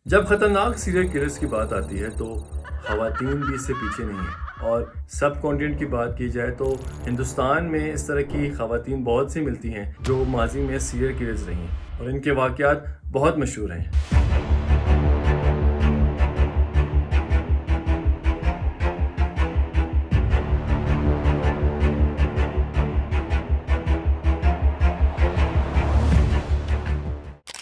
جب خطرناک serial killers کی بات آتی ہے تو خواتین بھی اس سے پیچھے نہیں ہیں، اور سب کانٹیننٹ کی بات کی جائے تو ہندوستان میں اس طرح کی خواتین بہت سی ملتی ہیں جو ماضی میں سیریل کلرز رہی ہیں، اور ان کے واقعات بہت مشہور ہیں۔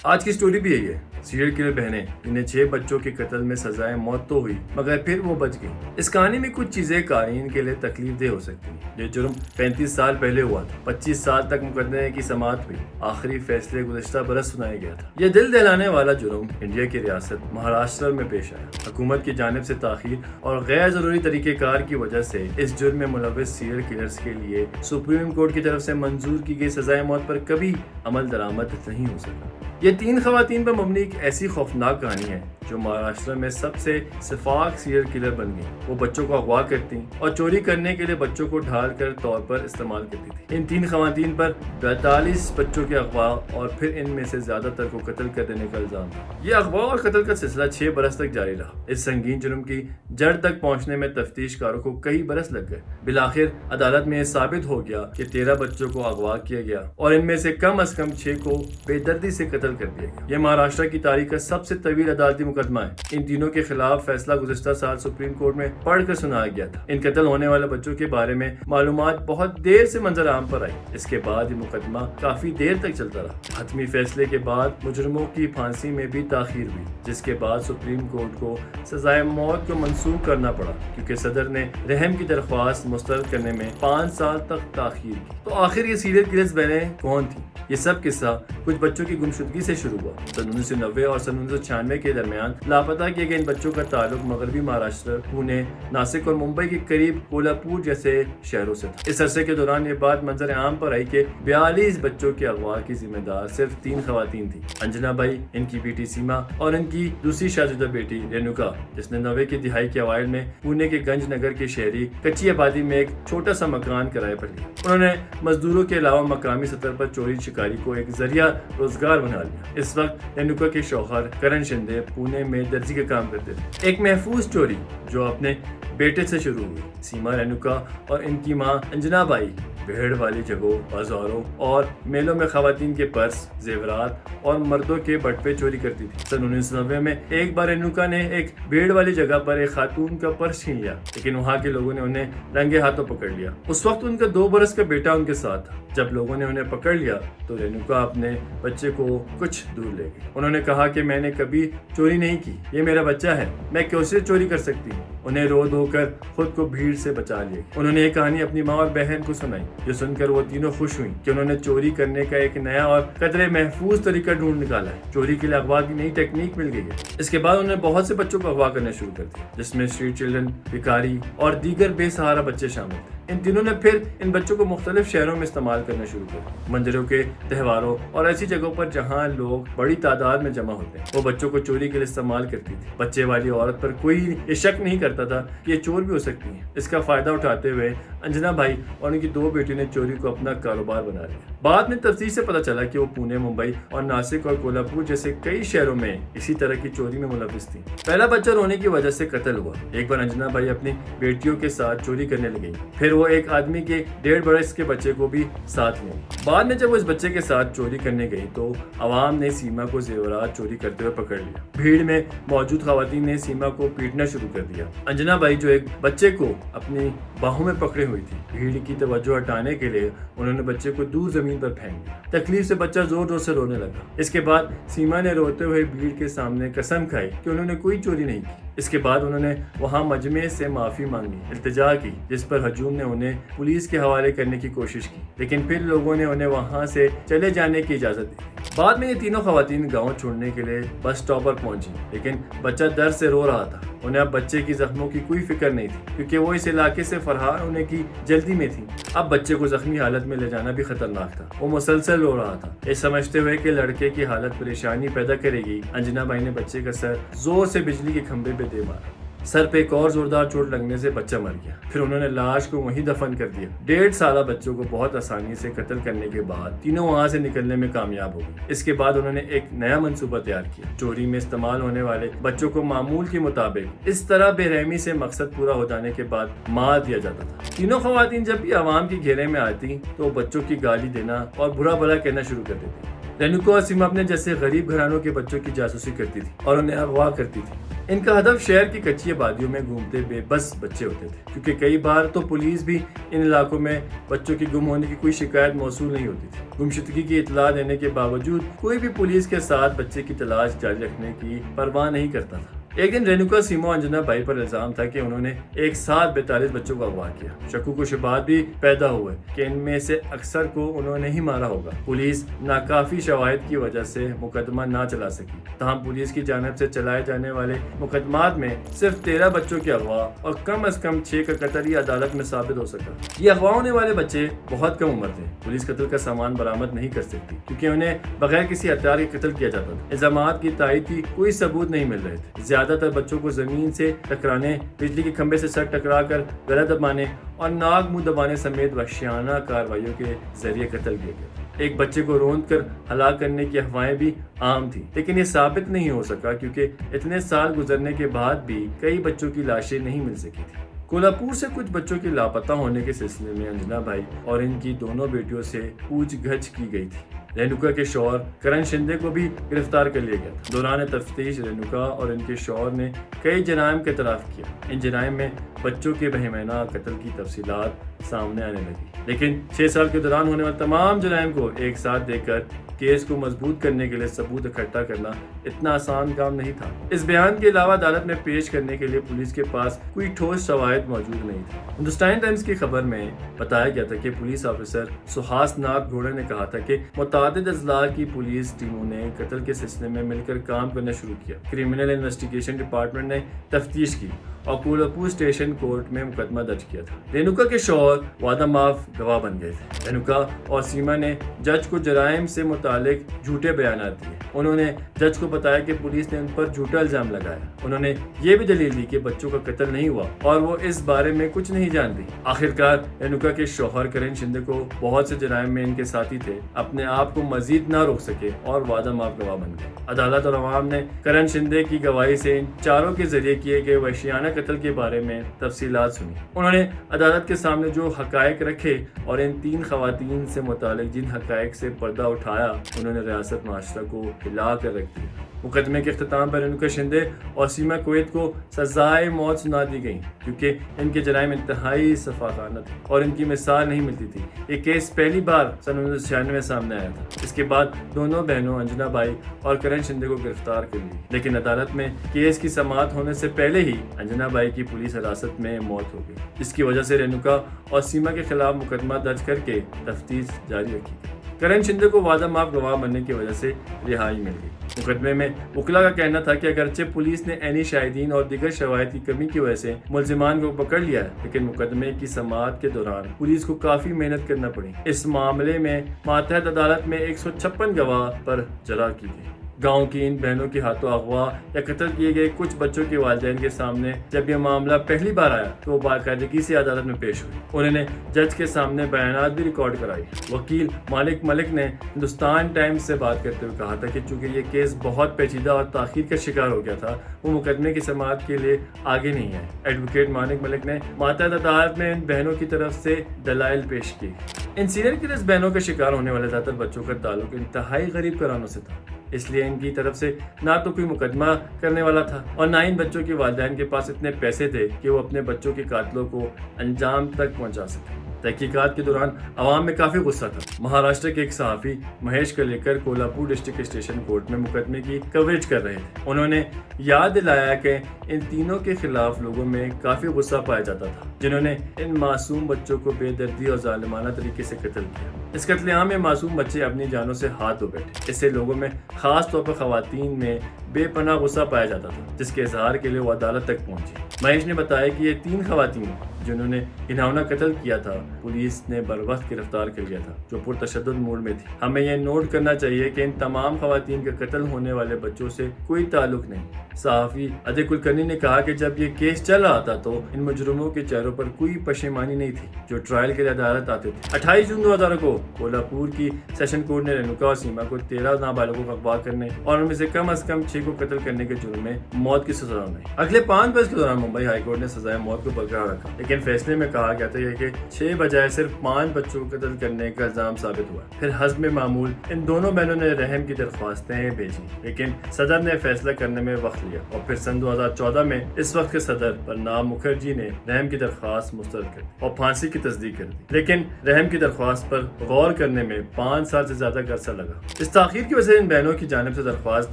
آج کی سٹوری بھی یہی ہے۔ سیریل کلر بہنیں، انہیں 6 بچوں کے قتل میں سزائے موت تو ہوئی مگر پھر وہ بچ گئی۔ اس کہانی میں کچھ چیزیں قارئین کے لیے تکلیف دہ ہو سکتی ہیں۔ یہ جرم 35 سال پہلے ہوا تھا۔ 25 سال تک مقدمے کی سماعت ہوئی۔ آخری فیصلے گزشتہ برس سنایا گیا تھا۔ یہ دل دہلانے والا جرم انڈیا کی ریاست مہاراشٹر میں پیش آیا۔ حکومت کی جانب سے تاخیر اور غیر ضروری طریقہ کار کی وجہ سے اس جرم میں ملوث سیریل کلرز کے لیے سپریم کورٹ کی طرف سے منظور کی گئی سزائے موت پر کبھی عمل درآمد نہیں ہو سکا۔ یہ 3 خواتین پر مبنی ایک ایسی خوفناک کہانی ہے جو مہاراشٹر میں سب سے شفاف سیریل کلر بن گئی۔ وہ بچوں کو اغوا کرتی اور چوری کرنے کے لیے بچوں کو ڈھال کر طور پر استعمال کرتی تھی۔ ان 3 خواتین پر 42 بچوں کے اغوا اور پھر ان میں سے زیادہ تر کو قتل کر دینے کا الزام تھا۔ یہ اغوا اور قتل کا سلسلہ 6 برس تک جاری رہا۔ اس سنگین جرم کی جڑ تک پہنچنے میں تفتیش کاروں کو کئی برس لگ گئے۔ بالآخر عدالت میں یہ ثابت ہو گیا کہ 13 بچوں کو اغوا کیا گیا اور ان میں سے کم از کم 6 کو بے دردی سے قتل کر دیا گیا۔ یہ مہاراشٹر کی تاریخ کا سب سے طویل عدالتی مقدمہ ہے۔ ان تینوں کے خلاف فیصلہ گزشتہ سال سپریم کورٹ میں پڑھ کر سنایا گیا تھا۔ ان قتل ہونے والے بچوں کے بارے میں معلومات بہت دیر سے منظر عام پر آئی۔ اس کے بعد یہ مقدمہ کافی دیر تک چلتا رہا۔ حتمی فیصلے کے بعد مجرموں کی پھانسی میں بھی تاخیر ہوئی، جس کے بعد سپریم کورٹ کو سزائے موت کو منسوخ کرنا پڑا کیونکہ صدر نے رحم کی درخواست مسترد کرنے میں 5 سال تک تاخیر کی۔ تو آخر یہ سیریل کلرز بہنیں کون تھیں؟ یہ سب قصہ کچھ بچوں کی گمشدگی سے شروع ہوا۔ سن 1990 اور سن 1996 کے درمیان لاپتہ کیے گئے ان بچوں کا تعلق مغربی مہاراشٹر، پونے، ناسک اور ممبئی کے قریب کولہاپور جیسے شہروں سے تھا۔ اس عرصے کے دوران یہ بات منظر عام پر آئی کہ 42 بچوں کے اغوا کی ذمہ دار صرف 3 خواتین تھیں: انجنا بائی، ان کی بیٹی سیما اور ان کی دوسری شاہزادہ بیٹی رینوکا، جس نے 90 کی دہائی کے اوائل میں پونے کے گنج نگر کے شہری کچی آبادی میں ایک چھوٹا سا مکان کرائے پر لیا۔ انہوں نے مزدوروں کے علاوہ مقامی سطح پر چوری شکاری کو ایک ذریعہ روزگار بنا لیا۔ اس وقت رینوکا کے شوہر کرن شندے پونے میں درزی کا کام کرتے تھے۔ ایک محفوظ چوری جو اپنے بیٹے سے شروع ہوئی۔ سیما، رینوکا اور ان کی ماں انجنا بائی بھیڑ والی جگہوں، بازاروں اور میلوں میں خواتین کے پرس، زیورات اور مردوں کے بٹوے چوری کرتی تھی۔ سن 1990 میں ایک بار رینوکا نے ایک بھیڑ والی جگہ پر ایک خاتون کا پرس چھین لیا، لیکن وہاں کے لوگوں نے انہیں رنگے ہاتھوں پکڑ لیا۔ اس وقت ان کا 2 برس کا بیٹا ان کے ساتھ تھا۔ جب لوگوں نے انہیں پکڑ لیا تو رینوکا اپنے بچے کو کچھ دور لے گئی۔ انہوں نے کہا کہ میں نے کبھی چوری نہیں کی، یہ میرا بچہ ہے، میں کیسے چوری کر سکتی ہوں؟ انہیں رو دھو کر خود کو بھیڑ سے بچا لیا۔ انہوں نے یہ کہانی اپنی ماں اور بہن کو سنائی، جو سن کر وہ تینوں خوش ہوئیں کہ انہوں نے چوری کرنے کا ایک نیا اور قدرے محفوظ طریقہ ڈھونڈ نکالا ہے۔ چوری کے لیے اغوا کی نئی ٹیکنیک مل گئی ہے۔ اس کے بعد انہوں نے بہت سے بچوں کو اغوا کرنا شروع کر دیا، جس میں اسٹریٹ چلڈرن، بھکاری اور دیگر بے سہارا بچے شامل تھے۔ ان تینوں نے پھر ان بچوں کو مختلف شہروں میں استعمال کرنا شروع کر دیا۔ مندروں کے تہواروں اور ایسی جگہوں پر جہاں لوگ بڑی تعداد میں جمع ہوتے ہیں، وہ بچوں کو چوری کے لیے استعمال کرتی تھی۔ بچے والی عورت پر کوئی یہ شک نہیں کرتا تھا کہ یہ چور بھی ہو سکتی ہیں۔ اس کا فائدہ اٹھاتے ہوئے انجنا بھائی اور ان کی 2 بیٹیوں نے چوری کو اپنا کاروبار بنا لیا۔ بعد میں تفتیش سے پتہ چلا کہ وہ پونے، ممبئی اور ناسک اور کولہاپور جیسے کئی شہروں میں اسی طرح کی چوری میں ملوث تھی۔ پہلا بچہ رونے کی وجہ سے قتل ہوا۔ ایک بار انجنا بھائی اپنی بیٹیوں کے ساتھ چوری کرنے لگی، پھر وہ ایک آدمی کے 1.5 برس کے بچے کو بھی ساتھ لیں۔ بعد میں جب وہ اس بچے کے ساتھ چوری کرنے گئی تو عوام نے سیما کو زیورات چوری کرتے ہوئے پکڑ لیا۔ بھیڑ میں موجود خواتین نے سیما کو پیٹنا شروع کر دیا۔ انجنا بائی جو ایک بچے کو اپنی باہوں میں پکڑے ہوئی تھی، بھیڑ کی توجہ ہٹانے کے لیے انہوں نے بچے کو دور زمین پر پھینک دیا۔ تکلیف سے بچہ زور زور سے رونے لگا۔ اس کے بعد سیما نے روتے ہوئے بھیڑ کے سامنے قسم کھائی کہ انہوں نے کوئی چوری نہیں کی۔ اس کے بعد انہوں نے وہاں مجمع سے معافی مانگی، التجا کی، جس پر ہجوم نے انہیں پولیس کے حوالے کرنے کی کوشش کی، لیکن پھر لوگوں نے انہیں وہاں سے چلے جانے کی اجازت دی۔ بعد میں یہ تینوں خواتین گاؤں چھوڑنے کے لیے بس اسٹاپ پر پہنچی، لیکن بچہ درد سے رو رہا تھا۔ انہیں اب بچے کی زخموں کی کوئی فکر نہیں تھی کیونکہ وہ اس علاقے سے فرار ہونے کی جلدی میں تھی۔ اب بچے کو زخمی حالت میں لے جانا بھی خطرناک تھا۔ وہ مسلسل رو رہا تھا۔ یہ سمجھتے ہوئے کہ لڑکے کی حالت پریشانی پیدا کرے گی، انجنا بائی نے بچے کا سر زور سے بجلی کے کھمبے پہ دے مارا، سر پہ ایک اور زوردار چوٹ لگنے سے بچہ مر گیا، پھر انہوں نے لاش کو وہیں دفن کر دیا۔ 1.5 سالہ بچوں کو بہت آسانی سے قتل کرنے کے بعد تینوں وہاں سے نکلنے میں کامیاب ہو گئے۔ اس کے بعد انہوں نے ایک نیا منصوبہ تیار کیا، چوری میں استعمال ہونے والے بچوں کو معمول کے مطابق اس طرح بے رحمی سے مقصد پورا ہو جانے کے بعد مار دیا جاتا تھا۔ تینوں خواتین جب بھی عوام کے گھیرے میں آتی تو بچوں کی گالی دینا اور برا بھلا کہنا شروع کر دیتی۔ رینوکا اور سیما اپنے جیسے غریب گھرانوں کے بچوں کی جاسوسی کرتی تھی اور انہیں اغوا کرتی تھی۔ ان کا ہدف شہر کی کچی آبادیوں میں گھومتے بے بس بچے ہوتے تھے، کیونکہ کئی بار تو پولیس بھی ان علاقوں میں بچوں کی گم ہونے کی کوئی شکایت موصول نہیں ہوتی تھی۔ گمشدگی کی اطلاع دینے کے باوجود کوئی بھی پولیس کے ساتھ بچے کی تلاش جاری رکھنے کی پرواہ نہیں کرتا تھا۔ ایک دن رینوکا، سیما اور انجنا بھائی پر الزام تھا کہ انہوں نے ایک ساتھ 42 بچوں کو اغوا کیا۔ شکوک و شبہات بھی پیدا ہوئے کہ ان میں سے اکثر کو انہوں نے ہی مارا ہوگا۔ پولیس ناکافی شواہد کی وجہ سے مقدمہ نہ چلا سکی، تاہم پولیس کی جانب سے چلائے جانے والے مقدمات میں صرف 13 بچوں کے اغوا اور کم از کم 6 کا قتل ہی عدالت میں ثابت ہو سکا۔ یہ اغوا ہونے والے بچے بہت کم عمر تھے۔ پولیس قتل کا سامان برآمد نہیں کر سکتی کیونکہ انہیں بغیر کسی ہتھیار کے قتل کیا جاتا تھا۔ الزامات کی تائید کی کوئی ثبوت نہیں مل رہے تھے۔ زیادہ تر بچوں کو زمین سے ٹکرانے، بجلی کے کھمبے سے سر ٹکرا کر گلا دبانے اور ناک منہ دبانے سمیت وحشیانہ کارروائیوں کے ذریعے قتل کیا گیا۔ ایک بچے کو روند کر ہلاک کرنے کی افواہیں بھی عام تھیں، لیکن یہ ثابت نہیں ہو سکا کیونکہ اتنے سال گزرنے کے بعد بھی کئی بچوں کی لاشیں نہیں مل سکی تھیں۔ کولہاپور سے کچھ بچوں کے لاپتہ ہونے کے سلسلے میں انجنا بھائی اور ان کی دونوں بیٹیوں سے پوچھ گچھ کی گئی تھی۔ رینوکا کے شوہر کرن شندے کو بھی گرفتار کر لیا گیا تھا۔ دوران تفتیش رینوکا اور ان کے شوہر نے کئی جرائم کا اعتراف کیا۔ ان جرائم میں بچوں کے بہیمانہ قتل کی تفصیلات سامنے آنے لگی، لیکن 6 سال کے دوران ہونے والے تمام جرائم کو ایک ساتھ دیکھ کر کیس کو مضبوط کرنے کے لیے ثبوت اکٹھا کرنا اتنا آسان کام نہیں تھا۔ اس بیان کے علاوہ عدالت میں پیش کرنے کے لیے پولیس کے پاس کوئی ٹھوس شواہد موجود نہیں تھے۔ ہندوستان ٹائمز کی خبر میں بتایا گیا تھا کہ پولیس آفیسر سہاس ناتھ گھوڑے نے کہا تھا کہ متعدد اضلاع کی پولیس ٹیموں نے قتل کے سلسلے میں مل کر کام کرنا شروع کیا۔ کرمنل انویسٹیگیشن ڈپارٹمنٹ نے تفتیش کی اور کولہاپور اسٹیشن کورٹ میں مقدمہ درج کیا تھا۔ رینوکا کے شوہر وعدہ معاف گواہ بن گئے تھے۔ رینوکا اور سیما نے جج کو جرائم سے متعلق جھوٹے بیانات دیے۔ انہوں نے جج کو بتایا کہ پولیس نے ان پر جھوٹا الزام لگایا۔ انہوں نے یہ بھی دلیل دی کہ بچوں کا قتل نہیں ہوا اور وہ اس بارے میں کچھ نہیں جانتی۔ آخرکار رینوکا کے شوہر کرن شندے کو بہت سے جرائم میں ان کے ساتھی تھے اپنے آپ کو مزید نہ روک سکے اور وعدہ معاف گواہ بن گئے۔ عدالت اور عوام نے کرن شندے کی گواہی سے ان چاروں کے ذریعے کیے گئے وحشیانہ قتل کے بارے میں تفصیلات سنی۔ انہوں نے عدالت کے سامنے جو حقائق رکھے اور ان 3 خواتین سے متعلق جن حقائق سے پردہ اٹھایا، انہوں نے ریاست معاشرہ کو ہلا کر رکھ دیا۔ مقدمے کے اختتام پر رینوکا شندے اور سیما کویت کو سزائے موت سنا دی گئی کیونکہ ان کے جرائم انتہائی سفاکانہ تھے اور ان کی مثال نہیں ملتی تھی۔ یہ کیس پہلی بار سن 1996 میں سامنے آیا تھا۔ اس کے بعد دونوں بہنوں انجنا بھائی اور کرن شندے کو گرفتار کر لی، لیکن عدالت میں کیس کی سماعت ہونے سے پہلے ہی انجنا بھائی کی پولیس حراست میں موت ہو گئی، جس کی وجہ سے رینوکا اور سیما کے خلاف مقدمہ درج کر کے تفتیش جاری رکھی گئی۔ کرن شندے کو وعدہ معاف گواہ بننے کی وجہ سے رہائی مل گئی۔ مقدمے میں وکلا کا کہنا تھا کہ اگرچہ پولیس نے عینی شاہدین اور دیگر شواہد کی کمی کی وجہ سے ملزمان کو پکڑ لیا ہے، لیکن مقدمے کی سماعت کے دوران پولیس کو کافی محنت کرنا پڑی۔ اس معاملے میں ماتحت عدالت میں 156 گواہ پر جرح کی گئی۔ گاؤں کی ان بہنوں کے ہاتھوں اغوا یا قتل کیے گئے کچھ بچوں کے والدین کے سامنے جب یہ معاملہ پہلی بار آیا تو وہ باقاعدگی سے عدالت میں پیش ہوئی۔ انہوں نے جج کے سامنے بیانات بھی ریکارڈ کرائی۔ وکیل مالک ملک نے ہندوستان ٹائمز سے بات کرتے ہوئے کہا تھا کہ چونکہ یہ کیس بہت پیچیدہ اور تاخیر کا شکار ہو گیا تھا، وہ مقدمے کی سماعت کے لیے آگے نہیں آئے۔ ایڈوکیٹ مالک ملک نے ماتحت عدالت میں ان بہنوں کی طرف سے دلائل پیش کی۔ ان سیریل کلرز بہنوں کا شکار ہونے والے زیادہ تر بچوں کا تعلق انتہائی غریب گھرانوں سے تھا، اس لیے ان کی طرف سے نہ تو کوئی مقدمہ کرنے والا تھا اور نہ ان بچوں کے والدین کے پاس اتنے پیسے تھے کہ وہ اپنے بچوں کے قاتلوں کو انجام تک پہنچا سکیں۔ تحقیقات کے دوران عوام میں کافی غصہ تھا۔ مہاراشٹر کے ایک صحافی Mahesh Kalekar Kolhapur district station court میں مقدمے کی کوریج کر رہے تھے۔ انہوں نے یاد دلایا کہ ان تینوں کے خلاف لوگوں میں کافی غصہ پایا جاتا تھا جنہوں نے ان معصوم بچوں کو بے دردی اور ظالمانہ طریقے سے قتل کیا۔ اس قتل عام میں معصوم بچے اپنی جانوں سے ہاتھ دھو بیٹھے۔ اس سے لوگوں میں خاص طور پر خواتین میں بے پناہ غصہ پایا جاتا تھا، جس کے اظہار کے لیے وہ عدالت تک پہنچی۔ مہیش نے بتایا کہ یہ 3 خواتین جنہوں نے گھناؤنا قتل کیا تھا پولیس نے بروقت گرفتار کر لیا تھا، جو پرتشدد موڈ میں تھی۔ ہمیں یہ نوٹ کرنا چاہیے کہ ان تمام خواتین کے قتل ہونے والے بچوں سے کوئی تعلق نہیں۔ صحافی ادے کلکرنی نے کہا کہ جب یہ کیس چل رہا تھا تو ان مجرموں کے چہروں پر کوئی پشیمانی نہیں تھی جو ٹرائل کے لیے عدالت آتے تھے۔ 28 جون 2000 کو کولہاپور کی سیشن کورٹ نے رینوکا اور سیما کو 13 نابالغوں کو اغوا کرنے اور ان میں سے کم از کم 6 کو قتل کرنے کے جرم میں موت کی سزا سنائی۔ اگلے 5 برس کے دوران ممبئی ہائی کورٹ نے سزائے موت کو برقرار رکھا، لیکن فیصلے میں کہا گیا تھا کہ 6 بجائے صرف 5 بچوں کو قتل کرنے کا الزام ثابت ہوا۔ پھر حسب معمول ان دونوں بہنوں نے رحم کی درخواستیں بھیجی، لیکن صدر نے فیصلہ کرنے میں وقت لیا اور پھر سن 2014 میں اس وقت کے صدر پرناب مکھرجی نے رحم کی درخواست مسترد کر دی اور پھانسی کی تصدیق کر دی، لیکن رحم کی درخواست پر غور کرنے میں 5 سال سے زیادہ کا عرصہ لگا۔ اس تاخیر کی وجہ سے ان بہنوں کی جانب سے درخواست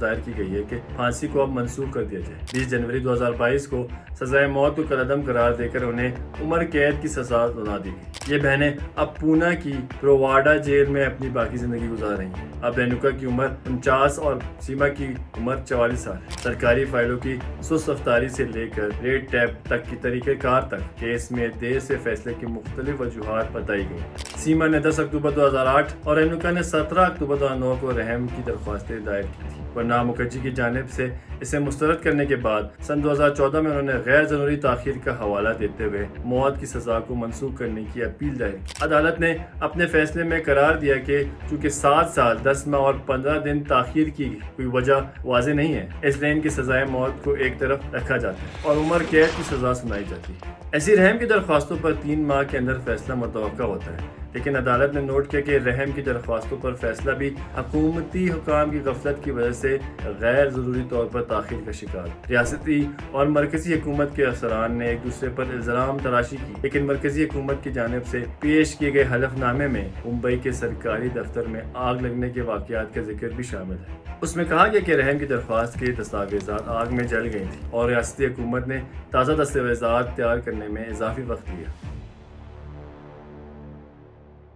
دائر کی گئی ہے کہ پھانسی کو اب منسوخ کر دیا جائے۔ 20 جنوری 2022 کو سزائے موت کو کالعدم قرار دے کر انہیں عمر قید کی سزا سنا دی گئی۔ یہ بہنیں اب پونا کی پروواڈا جیل میں اپنی باقی زندگی گزار رہی ہیں۔ اب رینوکا کی عمر 49 اور سیما کی عمر 44 سال ہے۔ سرکاری فائلوں کی سست رفتاری سے لے کر ریڈ ٹیپ تک کی طریقہ کار تک کیس میں دیر سے فیصلے کی مختلف وجوہات بتائی گئی۔ سیما نے 10 اکتوبر 2008 اور رینوکا نے 17 اکتوبر 2009 کو رحم کی درخواستیں دائر کی تھیں۔ پرناب مکھرجی کی جانب سے اسے مسترد کرنے کے بعد سن 2014 میں انہوں نے غیر ضروری تاخیر کا حوالہ دیتے ہوئے موت کی سزا کو منسوخ کرنے کی اپیل دائر کی۔ عدالت نے اپنے فیصلے میں قرار دیا کہ چونکہ 7 سال 10 ماہ اور 15 دن تاخیر کی کوئی وجہ واضح نہیں ہے، اس لیے ان کی سزائے موت کو ایک طرف رکھا جاتا ہے اور عمر قید کی سزا سنائی جاتی ہے۔ ایسی رحم کی درخواستوں پر 3 ماہ کے اندر فیصلہ متوقع ہوتا ہے، لیکن عدالت نے نوٹ کیا کہ رحم کی درخواستوں پر فیصلہ بھی حکومتی حکام کی غفلت کی وجہ سے غیر ضروری طور پر تاخیر کا شکار۔ ریاستی اور مرکزی حکومت کے افسران نے ایک دوسرے پر الزام تراشی کی، لیکن مرکزی حکومت کی جانب سے پیش کیے گئے حلف نامے میں ممبئی کے سرکاری دفتر میں آگ لگنے کے واقعات کا ذکر بھی شامل ہے۔ اس میں کہا گیا کہ رحم کی درخواست کے دستاویزات آگ میں جل گئی تھیں اور ریاستی حکومت نے تازہ دستاویزات تیار کرنے میں اضافی وقت لیا۔